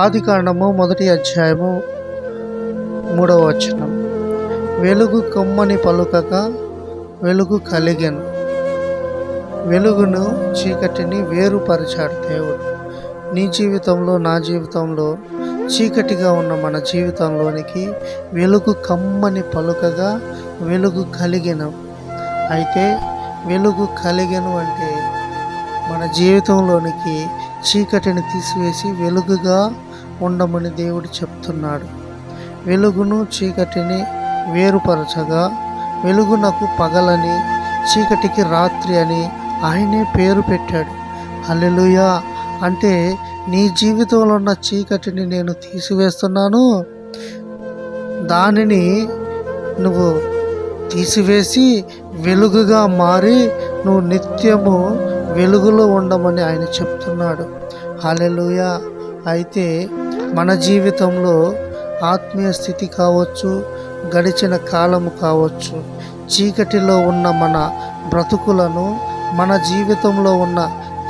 ఆదికాండము 1 3 వెలుగు కమ్మని పలుకక వెలుగు కలిగెను. వెలుగును చీకటిని వేరుపరిచాడు దేవుడు. నీ జీవితంలో, నా జీవితంలో చీకటిగా ఉన్న మన జీవితంలోనికి వెలుగు కమ్మని పలుకగా వెలుగు కలిగెను. అయితే వెలుగు కలిగెను అంటే మన జీవితంలోనికి చీకటిని తీసివేసి వెలుగుగా ఉండమని దేవుడు చెప్తున్నాడు. వెలుగును చీకటిని వేరుపరచగా వెలుగునకు పగలని, చీకటికి రాత్రి అని ఆయనే పేరు పెట్టాడు. హల్లెలూయా. అంటే నీ జీవితంలో ఉన్న చీకటిని నేను తీసివేస్తున్నాను, దానిని నువ్వు తీసివేసి వెలుగుగా మారి నువ్వు నిత్యము వెలుగులో ఉండమని ఆయన చెప్తున్నాడు. హల్లెలూయా. అయితే మన జీవితంలో ఆత్మీయ స్థితి కావచ్చు, గడిచిన కాలము కావచ్చు, చీకటిలో ఉన్న మన బ్రతుకులను, మన జీవితంలో ఉన్న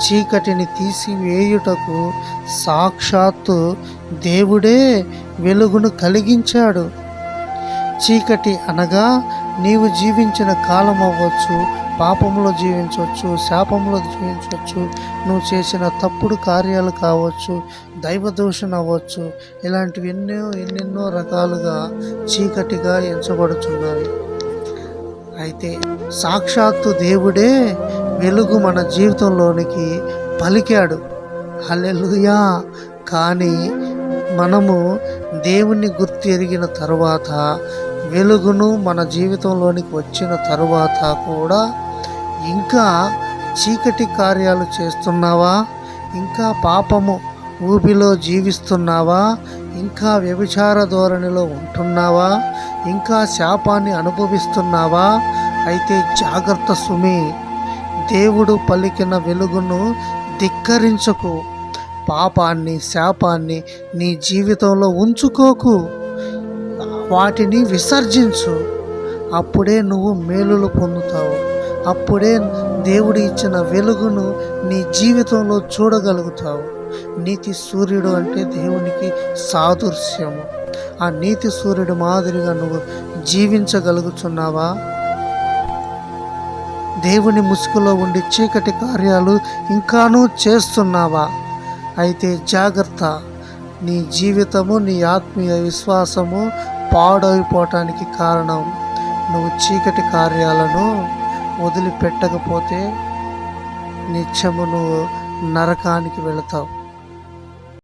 చీకటిని తీసివేయుటకు సాక్షాత్తు దేవుడే వెలుగును కలిగించాడు. చీకటి అనగా నీవు జీవించిన కాలం అవ్వచ్చు, పాపంలో జీవించవచ్చు, శాపంలో జీవించవచ్చు, నువ్వు చేసిన తప్పుడు కార్యాలు కావచ్చు, దైవదూషణ అవ్వచ్చు, ఇలాంటివి ఎన్నెన్నో రకాలుగా చీకటిగా ఎంచబడుచున్నవి. అయితే సాక్షాత్తు దేవుడే వెలుగు మన జీవితంలోనికి పలికాడు. హల్లెలూయా. కానీ మనము దేవుణ్ణి గుర్తెరిగిన తరువాత, వెలుగును మన జీవితంలోనికి వచ్చిన తరువాత కూడా ఇంకా చీకటి కార్యాలు చేస్తున్నావా? ఇంకా పాపము ఊబిలో జీవిస్తున్నావా? ఇంకా వ్యభిచార ధోరణిలో ఉంటున్నావా? ఇంకా శాపాన్ని అనుభవిస్తున్నావా? అయితే జాగ్రత్త సుమి. దేవుడు పలికిన వెలుగును ధిక్కరించకు. పాపాన్ని, శాపాన్ని నీ జీవితంలో ఉంచుకోకు. వాటిని విసర్జించు. అప్పుడే నువ్వు మేలులు పొందుతావు. అప్పుడే దేవుడు ఇచ్చిన వెలుగును నీ జీవితంలో చూడగలుగుతావు. నీతి సూర్యుడు అంటే దేవునికి సాదృశ్యము. ఆ నీతి సూర్యుడు మాదిరిగా నువ్వు జీవించగలుగుతున్నావా? దేవుని ముసుగులో ఉండి చీకటి కార్యాలు ఇంకానూ చేస్తున్నావా? అయితే జాగ్రత్త. నీ జీవితము, నీ ఆత్మీయ విశ్వాసము పాడైపోవటానికి కారణం నువ్వు చీకటి కార్యాలను వదిలిపెట్టకపోతే నిత్యము నువ్వు నరకానికి వెళతావు.